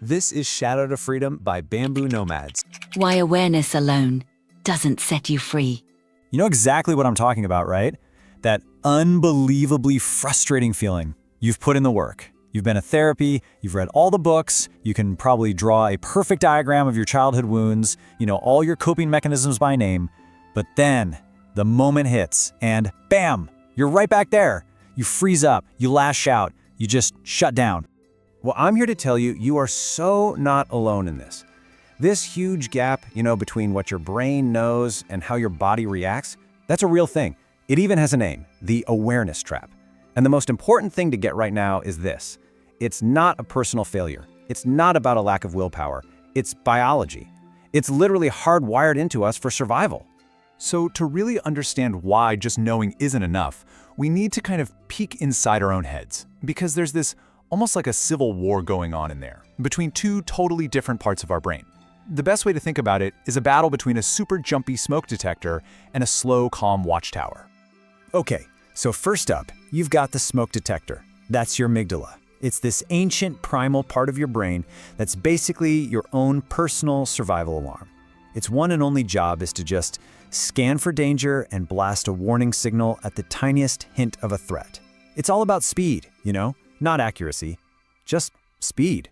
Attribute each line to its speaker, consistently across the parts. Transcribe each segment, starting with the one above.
Speaker 1: This is Shadow to Freedom by Bamboo Nomads.
Speaker 2: Why awareness alone doesn't set you free.
Speaker 1: You know exactly what I'm talking about, right? That unbelievably frustrating feeling. You've put in the work. You've been to therapy, you've read all the books, you can probably draw a perfect diagram of your childhood wounds, you know all your coping mechanisms by name, but then the moment hits and bam, you're right back there. You freeze up, you lash out, you just shut down.
Speaker 3: Well, I'm here to tell you, you are so not alone in this. This huge gap, between what your brain knows and how your body reacts, that's a real thing. It even has a name, the awareness trap. And the most important thing to get right now is this. It's not a personal failure. It's not about a lack of willpower. It's biology. It's literally hardwired into us for survival.
Speaker 4: So to really understand why just knowing isn't enough, we need to kind of peek inside our own heads, because there's this almost like a civil war going on in there, between two totally different parts of our brain. The best way to think about it is a battle between a super jumpy smoke detector and a slow, calm watchtower.
Speaker 1: Okay, so first up, you've got the smoke detector. That's your amygdala. It's this ancient primal part of your brain that's basically your own personal survival alarm. Its one and only job is to just scan for danger and blast a warning signal at the tiniest hint of a threat. It's all about speed, not accuracy, just speed.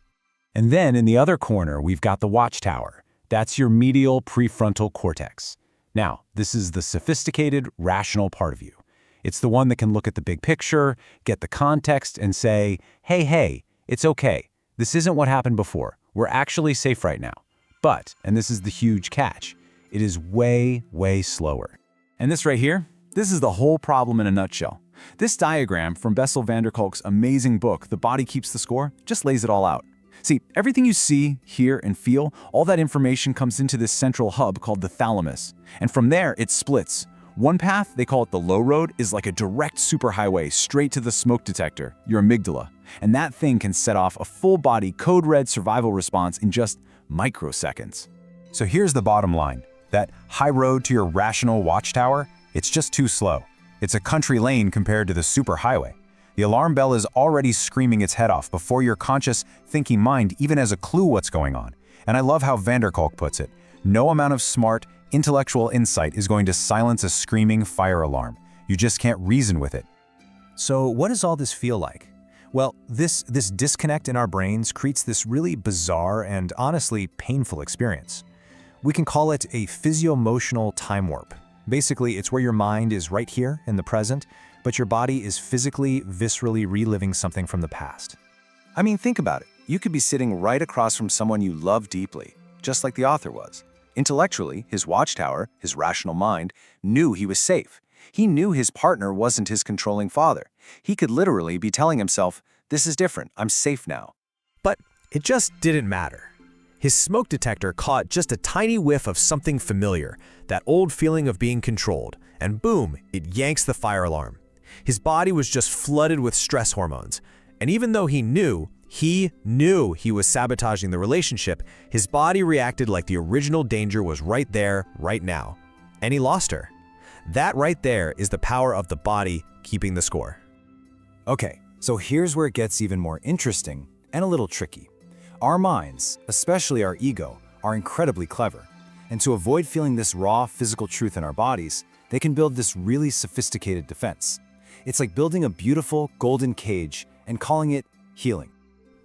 Speaker 1: And then in the other corner, we've got the watchtower. That's your medial prefrontal cortex. Now, this is the sophisticated, rational part of you. It's the one that can look at the big picture, get the context, and say, hey, it's okay. This isn't what happened before. We're actually safe right now. But, and this is the huge catch, it is way, way slower. And this right here, this is the whole problem in a nutshell. This diagram from Bessel van der Kolk's amazing book, The Body Keeps the Score, just lays it all out. See, everything you see, hear, and feel, all that information comes into this central hub called the thalamus. And from there, it splits. One path, they call it the low road, is like a direct superhighway straight to the smoke detector, your amygdala. And that thing can set off a full-body code-red survival response in just microseconds. So here's the bottom line. That high road to your rational watchtower, it's just too slow. It's a country lane compared to the superhighway. The alarm bell is already screaming its head off before your conscious, thinking mind even has a clue what's going on. And I love how van der Kolk puts it. No amount of smart, intellectual insight is going to silence a screaming fire alarm. You just can't reason with it. So what does all this feel like? Well, this disconnect in our brains creates this really bizarre and honestly painful experience. We can call it a physio-emotional time warp. Basically, it's where your mind is right here in the present, but your body is physically, viscerally reliving something from the past.
Speaker 3: I mean, think about it. You could be sitting right across from someone you love deeply, just like the author was. Intellectually, his watchtower, his rational mind, knew he was safe. He knew his partner wasn't his controlling father. He could literally be telling himself, this is different, I'm safe now.
Speaker 5: But it just didn't matter. His smoke detector caught just a tiny whiff of something familiar, that old feeling of being controlled, and boom, it yanks the fire alarm. His body was just flooded with stress hormones, and even though he knew he was sabotaging the relationship, his body reacted like the original danger was right there, right now. And he lost her. That right there is the power of the body keeping the score.
Speaker 1: Okay, so here's where it gets even more interesting and a little tricky. Our minds, especially our ego, are incredibly clever. And to avoid feeling this raw physical truth in our bodies, they can build this really sophisticated defense. It's like building a beautiful golden cage and calling it healing.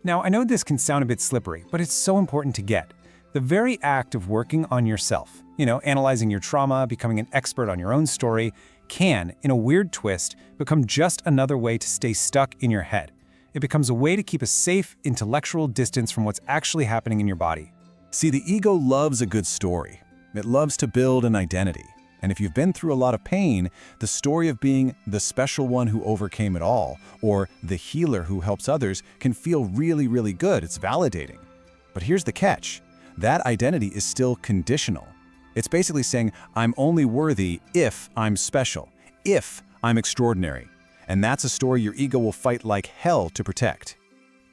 Speaker 6: Now, I know this can sound a bit slippery, but it's so important to get. The very act of working on yourself, analyzing your trauma, becoming an expert on your own story, can, in a weird twist, become just another way to stay stuck in your head. It becomes a way to keep a safe, intellectual distance from what's actually happening in your body.
Speaker 4: See, the ego loves a good story. It loves to build an identity. And if you've been through a lot of pain, the story of being the special one who overcame it all, or the healer who helps others, can feel really, really good. It's validating. But here's the catch. That identity is still conditional. It's basically saying, I'm only worthy if I'm special, if I'm extraordinary. And that's a story your ego will fight like hell to protect.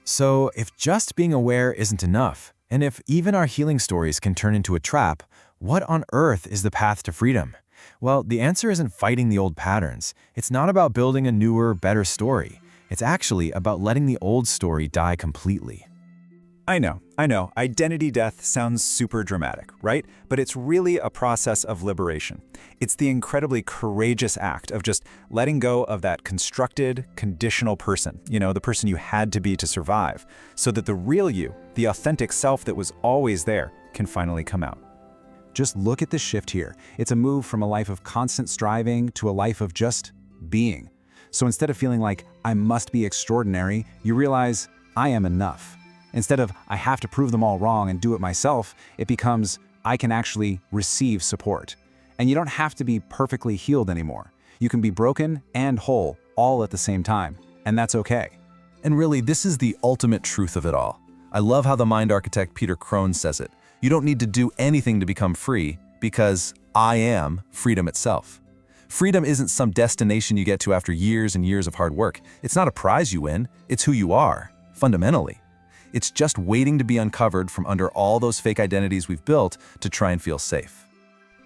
Speaker 1: So if just being aware isn't enough, and if even our healing stories can turn into a trap, what on earth is the path to freedom? Well, the answer isn't fighting the old patterns. It's not about building a newer, better story. It's actually about letting the old story die completely.
Speaker 3: I know. Identity death sounds super dramatic, right? But it's really a process of liberation. It's the incredibly courageous act of just letting go of that constructed, conditional person, the person you had to be to survive, so that the real you, the authentic self that was always there, can finally come out. Just look at the shift here. It's a move from a life of constant striving to a life of just being. So instead of feeling like I must be extraordinary, you realize I am enough. Instead of I have to prove them all wrong and do it myself, it becomes I can actually receive support. And you don't have to be perfectly healed anymore. You can be broken and whole all at the same time, and that's okay.
Speaker 4: And really, this is the ultimate truth of it all. I love how the mind architect Peter Crone says it. You don't need to do anything to become free, because I am freedom itself. Freedom isn't some destination you get to after years and years of hard work. It's not a prize you win, it's who you are, fundamentally. It's just waiting to be uncovered from under all those fake identities we've built to try and feel safe.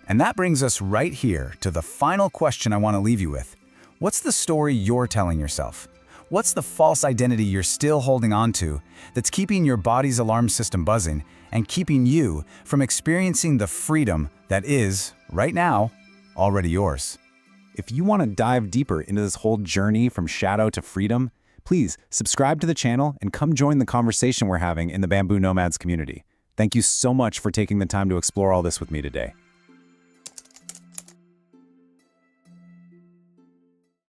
Speaker 1: And that brings us right here to the final question I want to leave you with. What's the story you're telling yourself? What's the false identity you're still holding on to that's keeping your body's alarm system buzzing and keeping you from experiencing the freedom that is, right now, already yours? If you want to dive deeper into this whole journey from shadow to freedom, please subscribe to the channel and come join the conversation we're having in the Bamboo Nomads community. Thank you so much for taking the time to explore all this with me today.